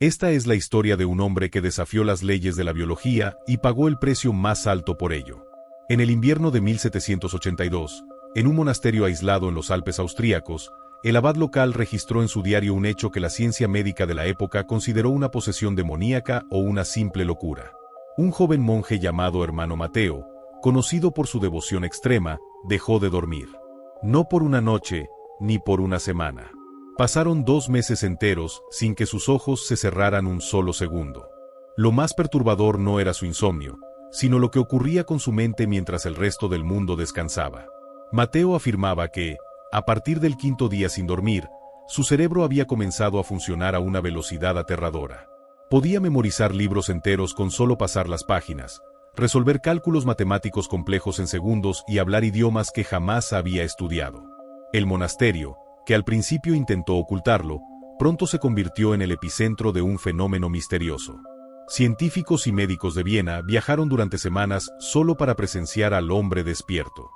Esta es la historia de un hombre que desafió las leyes de la biología y pagó el precio más alto por ello. En el invierno de 1782, en un monasterio aislado en los Alpes austríacos, el abad local registró en su diario un hecho que la ciencia médica de la época consideró una posesión demoníaca o una simple locura. Un joven monje llamado Hermano Mateo, conocido por su devoción extrema, dejó de dormir. No por una noche, ni por una semana. Pasaron 2 meses enteros sin que sus ojos se cerraran un solo segundo. Lo más perturbador no era su insomnio, sino lo que ocurría con su mente mientras el resto del mundo descansaba. Mateo afirmaba que, a partir del 5.º día sin dormir, su cerebro había comenzado a funcionar a una velocidad aterradora. Podía memorizar libros enteros con solo pasar las páginas, resolver cálculos matemáticos complejos en segundos y hablar idiomas que jamás había estudiado. El monasterio, que al principio intentó ocultarlo, pronto se convirtió en el epicentro de un fenómeno misterioso. Científicos y médicos de Viena viajaron durante semanas solo para presenciar al hombre despierto.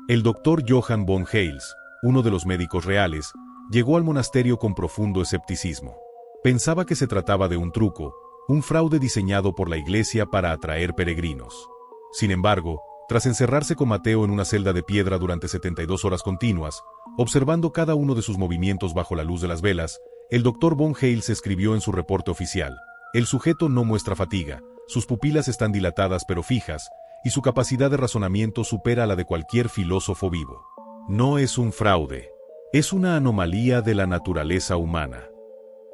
El doctor Johann von Hales, uno de los médicos reales, llegó al monasterio con profundo escepticismo. Pensaba que se trataba de un truco, un fraude diseñado por la iglesia para atraer peregrinos. Sin embargo, tras encerrarse con Mateo en una celda de piedra durante 72 horas continuas, observando cada uno de sus movimientos bajo la luz de las velas, el doctor von Hales escribió en su reporte oficial: el sujeto no muestra fatiga, sus pupilas están dilatadas pero fijas, y su capacidad de razonamiento supera la de cualquier filósofo vivo. No es un fraude, es una anomalía de la naturaleza humana.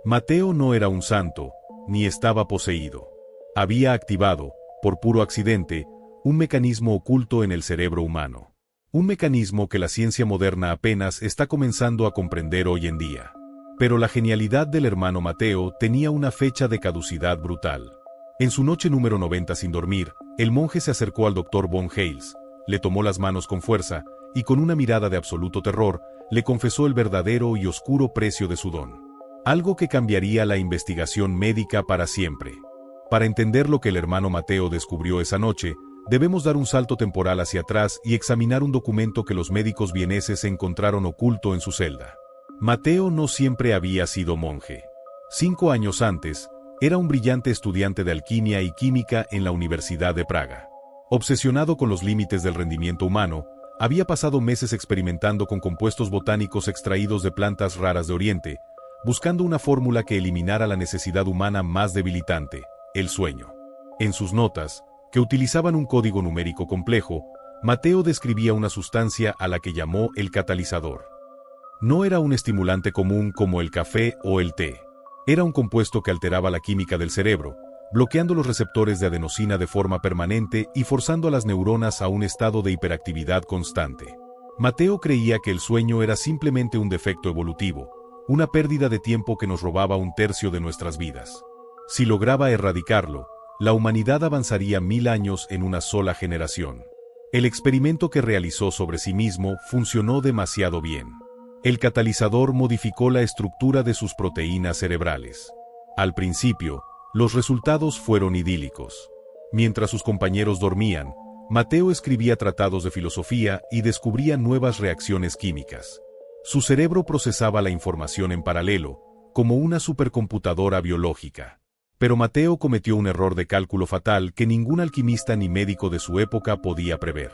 Mateo no era un santo, ni estaba poseído. Había activado, por puro accidente, un mecanismo oculto en el cerebro humano. Un mecanismo que la ciencia moderna apenas está comenzando a comprender hoy en día. Pero la genialidad del hermano Mateo tenía una fecha de caducidad brutal. En su noche número 90 sin dormir, el monje se acercó al doctor von Hales, le tomó las manos con fuerza y con una mirada de absoluto terror, le confesó el verdadero y oscuro precio de su don. Algo que cambiaría la investigación médica para siempre. Para entender lo que el hermano Mateo descubrió esa noche, debemos dar un salto temporal hacia atrás y examinar un documento que los médicos vieneses encontraron oculto en su celda. Mateo no siempre había sido monje. 5 años antes, era un brillante estudiante de alquimia y química en la Universidad de Praga. Obsesionado con los límites del rendimiento humano, había pasado meses experimentando con compuestos botánicos extraídos de plantas raras de Oriente, buscando una fórmula que eliminara la necesidad humana más debilitante, el sueño. En sus notas, que utilizaban un código numérico complejo, Mateo describía una sustancia a la que llamó el catalizador. No era un estimulante común como el café o el té. Era un compuesto que alteraba la química del cerebro, bloqueando los receptores de adenosina de forma permanente y forzando a las neuronas a un estado de hiperactividad constante. Mateo creía que el sueño era simplemente un defecto evolutivo, una pérdida de tiempo que nos robaba 1/3 de nuestras vidas. Si lograba erradicarlo, la humanidad avanzaría 1000 años en una sola generación. El experimento que realizó sobre sí mismo funcionó demasiado bien. El catalizador modificó la estructura de sus proteínas cerebrales. Al principio, los resultados fueron idílicos. Mientras sus compañeros dormían, Mateo escribía tratados de filosofía y descubría nuevas reacciones químicas. Su cerebro procesaba la información en paralelo, como una supercomputadora biológica. Pero Mateo cometió un error de cálculo fatal que ningún alquimista ni médico de su época podía prever.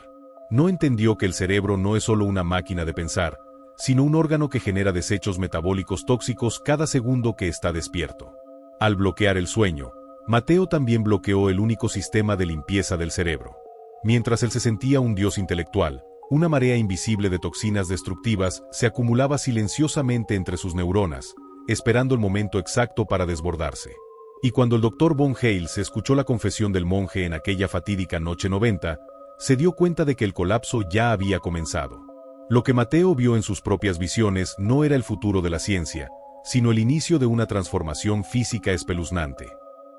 No entendió que el cerebro no es solo una máquina de pensar, sino un órgano que genera desechos metabólicos tóxicos cada segundo que está despierto. Al bloquear el sueño, Mateo también bloqueó el único sistema de limpieza del cerebro. Mientras él se sentía un dios intelectual, una marea invisible de toxinas destructivas se acumulaba silenciosamente entre sus neuronas, esperando el momento exacto para desbordarse. Y cuando el doctor von Hales escuchó la confesión del monje en aquella fatídica noche 90, se dio cuenta de que el colapso ya había comenzado. Lo que Mateo vio en sus propias visiones no era el futuro de la ciencia, sino el inicio de una transformación física espeluznante.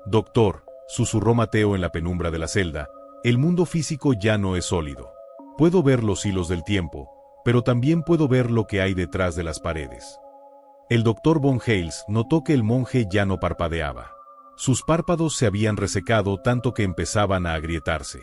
«Doctor», susurró Mateo en la penumbra de la celda, «el mundo físico ya no es sólido. Puedo ver los hilos del tiempo, pero también puedo ver lo que hay detrás de las paredes». El doctor von Hales notó que el monje ya no parpadeaba. Sus párpados se habían resecado tanto que empezaban a agrietarse.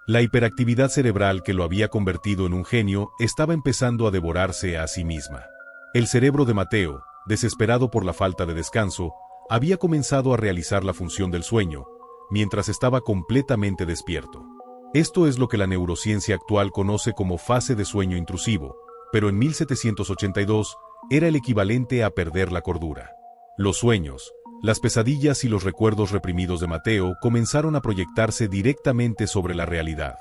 La hiperactividad cerebral que lo había convertido en un genio estaba empezando a devorarse a sí misma. El cerebro de Mateo, desesperado por la falta de descanso, había comenzado a realizar la función del sueño, mientras estaba completamente despierto. Esto es lo que la neurociencia actual conoce como fase de sueño intrusivo, pero en 1782 era el equivalente a perder la cordura. Los sueños, las pesadillas y los recuerdos reprimidos de Mateo comenzaron a proyectarse directamente sobre la realidad.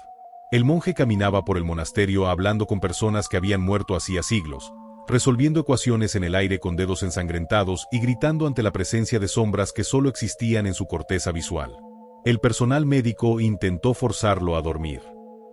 El monje caminaba por el monasterio hablando con personas que habían muerto hacía siglos, resolviendo ecuaciones en el aire con dedos ensangrentados y gritando ante la presencia de sombras que solo existían en su corteza visual. El personal médico intentó forzarlo a dormir.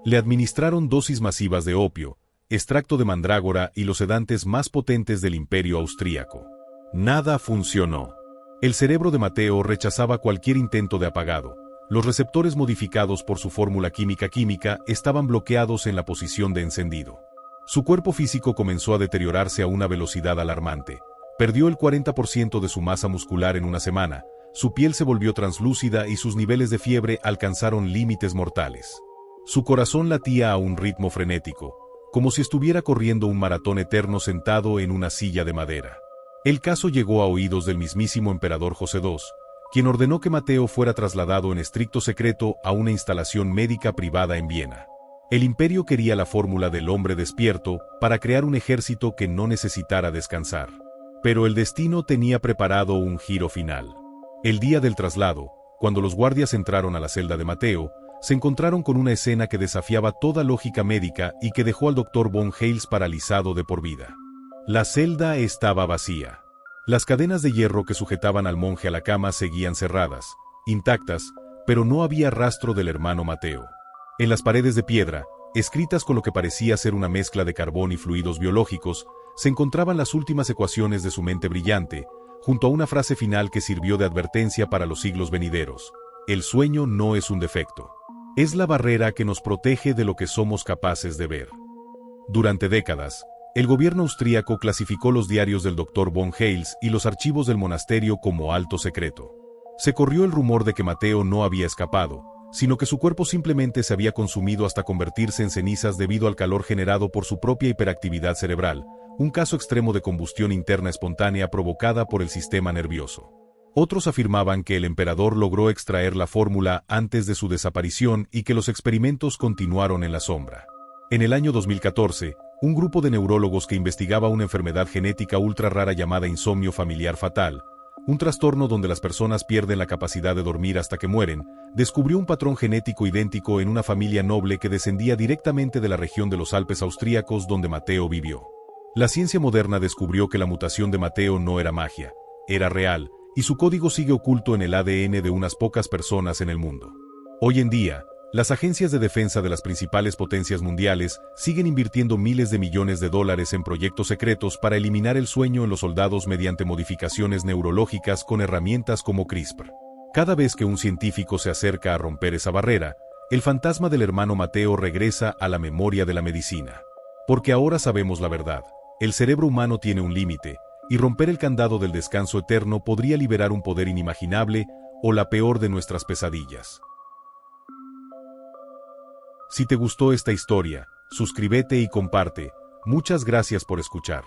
Le administraron dosis masivas de opio, extracto de mandrágora y los sedantes más potentes del Imperio austríaco. Nada funcionó. El cerebro de Mateo rechazaba cualquier intento de apagado. Los receptores modificados por su fórmula química estaban bloqueados en la posición de encendido. Su cuerpo físico comenzó a deteriorarse a una velocidad alarmante. Perdió el 40% de su masa muscular en una semana, su piel se volvió translúcida y sus niveles de fiebre alcanzaron límites mortales. Su corazón latía a un ritmo frenético, como si estuviera corriendo un maratón eterno sentado en una silla de madera. El caso llegó a oídos del mismísimo emperador José II, quien ordenó que Mateo fuera trasladado en estricto secreto a una instalación médica privada en Viena. El imperio quería la fórmula del hombre despierto para crear un ejército que no necesitara descansar. Pero el destino tenía preparado un giro final. El día del traslado, cuando los guardias entraron a la celda de Mateo, se encontraron con una escena que desafiaba toda lógica médica y que dejó al Dr. von Hales paralizado de por vida. La celda estaba vacía. Las cadenas de hierro que sujetaban al monje a la cama seguían cerradas, intactas, pero no había rastro del hermano Mateo. En las paredes de piedra, escritas con lo que parecía ser una mezcla de carbón y fluidos biológicos, se encontraban las últimas ecuaciones de su mente brillante, junto a una frase final que sirvió de advertencia para los siglos venideros. El sueño no es un defecto. Es la barrera que nos protege de lo que somos capaces de ver. Durante décadas, el gobierno austríaco clasificó los diarios del Dr. von Hales y los archivos del monasterio como alto secreto. Se corrió el rumor de que Mateo no había escapado, sino que su cuerpo simplemente se había consumido hasta convertirse en cenizas debido al calor generado por su propia hiperactividad cerebral, un caso extremo de combustión interna espontánea provocada por el sistema nervioso. Otros afirmaban que el emperador logró extraer la fórmula antes de su desaparición y que los experimentos continuaron en la sombra. En el año 2014, un grupo de neurólogos que investigaba una enfermedad genética ultra rara llamada insomnio familiar fatal, un trastorno donde las personas pierden la capacidad de dormir hasta que mueren, descubrió un patrón genético idéntico en una familia noble que descendía directamente de la región de los Alpes austríacos donde Mateo vivió. La ciencia moderna descubrió que la mutación de Mateo no era magia, era real, y su código sigue oculto en el ADN de unas pocas personas en el mundo. Hoy en día, las agencias de defensa de las principales potencias mundiales siguen invirtiendo miles de millones de dólares en proyectos secretos para eliminar el sueño en los soldados mediante modificaciones neurológicas con herramientas como CRISPR. Cada vez que un científico se acerca a romper esa barrera, el fantasma del hermano Mateo regresa a la memoria de la medicina. Porque ahora sabemos la verdad. El cerebro humano tiene un límite, y romper el candado del descanso eterno podría liberar un poder inimaginable o la peor de nuestras pesadillas. Si te gustó esta historia, suscríbete y comparte. Muchas gracias por escuchar.